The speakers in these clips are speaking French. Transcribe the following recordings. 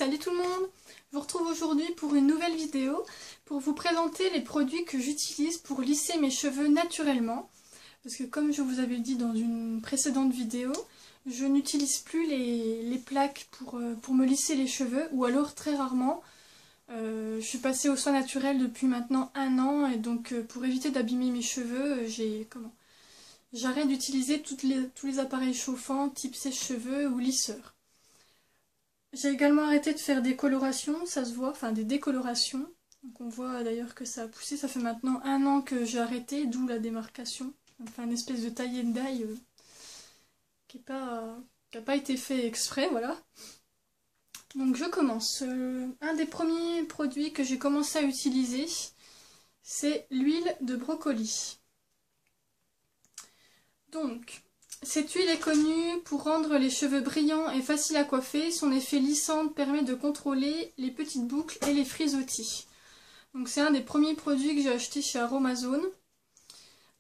Salut tout le monde! Je vous retrouve aujourd'hui pour une nouvelle vidéo pour vous présenter les produits que j'utilise pour lisser mes cheveux naturellement. Parce que comme je vous avais dit dans une précédente vidéo, je n'utilise plus les plaques pour me lisser les cheveux, ou alors très rarement. Je suis passée aux soins naturels depuis maintenant 1 an, et donc pour éviter d'abîmer mes cheveux, j'arrête d'utiliser tous les appareils chauffants type sèche-cheveux ou lisseur. J'ai également arrêté de faire des colorations, ça se voit, enfin des décolorations. Donc on voit d'ailleurs que ça a poussé, ça fait maintenant 1 an que j'ai arrêté, d'où la démarcation. Enfin une espèce de tie and dye qui n'a pas été fait exprès, voilà. Donc je commence. Un des premiers produits que j'ai commencé à utiliser, c'est l'huile de brocoli. Donc, cette huile est connue pour rendre les cheveux brillants et faciles à coiffer. Son effet lissant permet de contrôler les petites boucles et les frisottis. Donc c'est un des premiers produits que j'ai acheté chez Aromazone.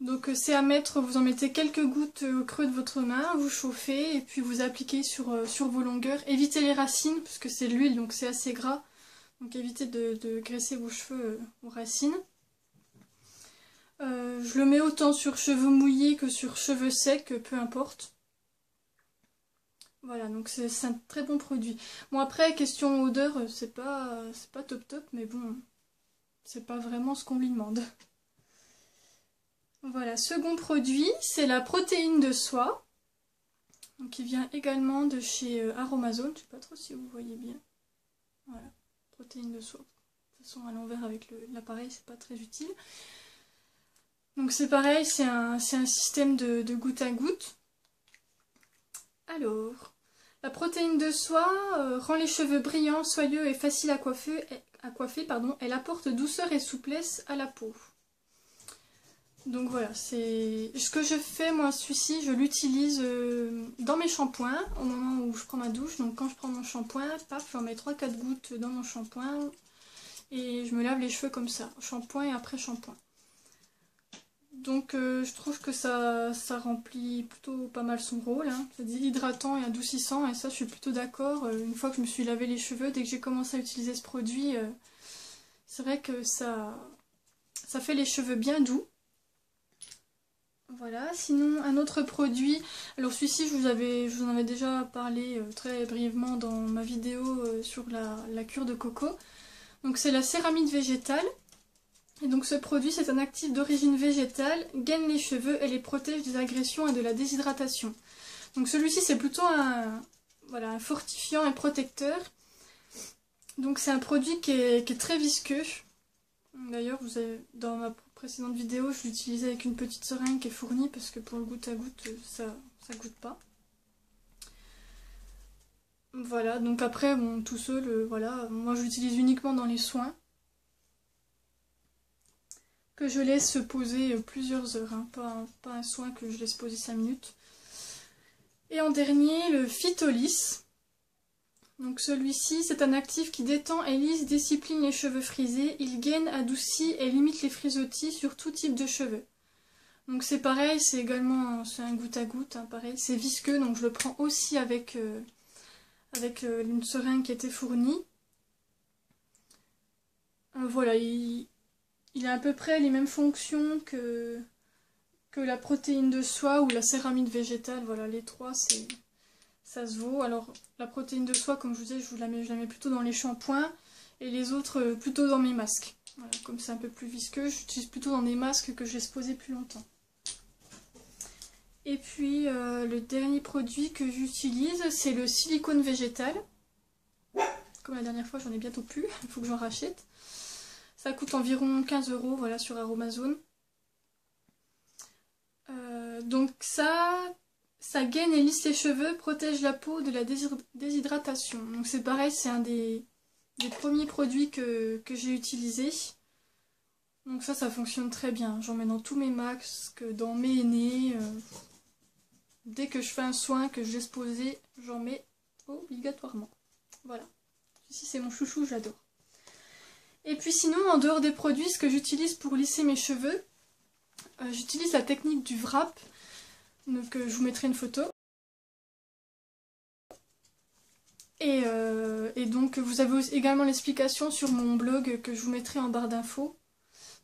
Donc c'est à mettre, vous en mettez quelques gouttes au creux de votre main, vous chauffez et puis vous appliquez sur vos longueurs. Évitez les racines parce que c'est de l'huile donc c'est assez gras. Donc évitez de graisser vos cheveux aux racines. Je le mets autant sur cheveux mouillés que sur cheveux secs, peu importe. Voilà, donc c'est un très bon produit. Bon après, question odeur, c'est pas top, mais bon, c'est pas vraiment ce qu'on lui demande. Voilà, second produit, c'est la protéine de soie. Donc qui vient également de chez Aromazone, je sais pas trop si vous voyez bien. Voilà, protéine de soie. De toute façon, à l'envers avec l'appareil, c'est pas très utile. Donc c'est pareil, c'est un système de goutte à goutte. Alors, la protéine de soie rend les cheveux brillants, soyeux et faciles à coiffer, Elle apporte douceur et souplesse à la peau. Donc voilà, c'est ce que je fais moi, celui-ci, je l'utilise dans mes shampoings au moment où je prends ma douche. Donc quand je prends mon shampoing, paf, j'en mets 3-4 gouttes dans mon shampoing et je me lave les cheveux comme ça, shampoing et après shampoing. Donc je trouve que ça remplit plutôt pas mal son rôle, hein. C'est hydratant et adoucissant et ça je suis plutôt d'accord. Une fois que je me suis lavé les cheveux, dès que j'ai commencé à utiliser ce produit, c'est vrai que ça fait les cheveux bien doux. Voilà, sinon un autre produit, alors celui-ci je vous en avais déjà parlé très brièvement dans ma vidéo sur la cure de coco. Donc c'est la céramide végétale. Et donc ce produit, c'est un actif d'origine végétale, gaine les cheveux et les protège des agressions et de la déshydratation. Donc celui-ci, c'est plutôt un fortifiant et protecteur. Donc c'est un produit qui est très visqueux. D'ailleurs, dans ma précédente vidéo, je l'utilisais avec une petite seringue qui est fournie parce que pour le goutte à goutte, ça goûte pas. Voilà, donc après, bon, tout seul, voilà, moi je l'utilise uniquement dans les soins. Que je laisse poser plusieurs heures, hein, pas un soin que je laisse poser 5 minutes. Et en dernier, le Phytolis. Donc celui-ci, c'est un actif qui détend et lisse, discipline les cheveux frisés. Il gaine, adoucit et limite les frisottis sur tout type de cheveux. Donc c'est pareil, c'est un goutte à goutte, hein, pareil. C'est visqueux, donc je le prends aussi avec une seringue qui était fournie. Voilà, il a à peu près les mêmes fonctions que la protéine de soie ou la céramide végétale. Voilà, les trois, ça se vaut. Alors, la protéine de soie, comme je vous disais, je la mets plutôt dans les shampoings et les autres plutôt dans mes masques. Voilà, comme c'est un peu plus visqueux, j'utilise plutôt dans des masques que je laisse poser plus longtemps. Et puis, le dernier produit que j'utilise, c'est le silicone végétal. Comme la dernière fois, j'en ai bientôt plus, il faut que j'en rachète. Ça coûte environ 15 €, voilà, sur Aromazone. Donc ça gaine et lisse les cheveux, protège la peau de la déshydratation. Donc c'est pareil, c'est un des premiers produits que j'ai utilisé. Donc ça fonctionne très bien. J'en mets dans tous mes masques, dans mes hennées. Dès que je fais un soin, que je laisse poser, j'en mets obligatoirement. Voilà. Ici c'est mon chouchou, j'adore. Et puis sinon, en dehors des produits, ce que j'utilise pour lisser mes cheveux, j'utilise la technique du wrap. Donc je vous mettrai une photo. Et Et donc vous avez également l'explication sur mon blog que je vous mettrai en barre d'infos.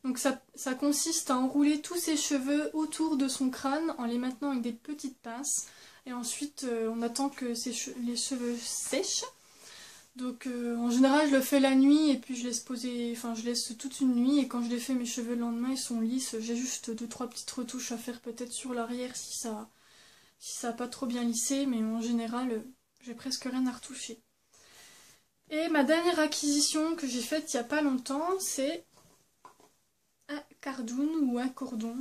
Donc ça consiste à enrouler tous ses cheveux autour de son crâne en les maintenant avec des petites pinces. Et ensuite on attend que les cheveux sèchent. Donc en général je le fais la nuit et puis je laisse poser, enfin je laisse toute une nuit, et quand je les fais mes cheveux le lendemain ils sont lisses. J'ai juste 2-3 petites retouches à faire peut-être sur l'arrière si ça n'a pas trop bien lissé, mais en général j'ai presque rien à retoucher. Et ma dernière acquisition que j'ai faite il n'y a pas longtemps, c'est un cardoon ou un cordon,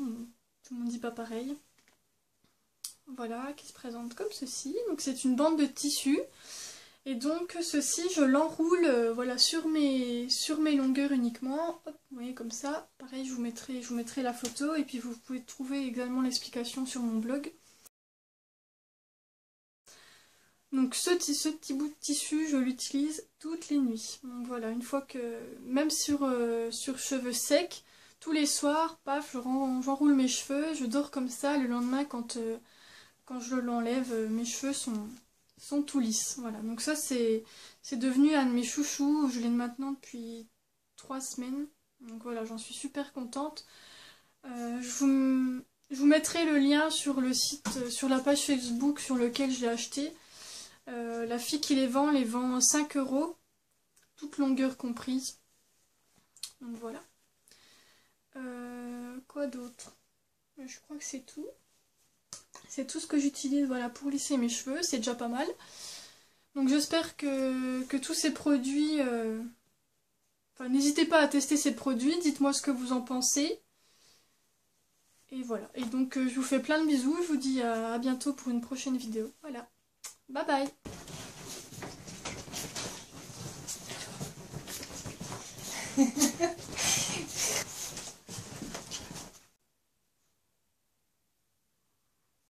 tout le monde dit pas pareil. Voilà, qui se présente comme ceci. Donc c'est une bande de tissu. Et donc ceci, je l'enroule voilà, sur mes longueurs uniquement. Hop, vous voyez comme ça. Pareil, je vous mettrai la photo et puis vous pouvez trouver également l'explication sur mon blog. Donc ce petit bout de tissu, je l'utilise toutes les nuits. Donc voilà, une fois que, même sur cheveux secs, tous les soirs, paf, j'enroule mes cheveux, je dors comme ça. Le lendemain, quand je l'enlève, mes cheveux sont tout lisses. Voilà, donc ça c'est devenu un de mes chouchous. Je l'ai maintenant depuis 3 semaines. Donc voilà, j'en suis super contente. Je vous mettrai le lien sur le site, sur la page Facebook sur lequel je l'ai acheté. La fille qui les vend 5 €, toute longueur comprise. Donc voilà. Quoi d'autre? Je crois que c'est tout. C'est tout ce que j'utilise, voilà, pour lisser mes cheveux, c'est déjà pas mal. Donc j'espère que tous ces produits... Enfin, n'hésitez pas à tester ces produits, dites-moi ce que vous en pensez. Et voilà. Et donc je vous fais plein de bisous, je vous dis à bientôt pour une prochaine vidéo. Voilà. Bye bye.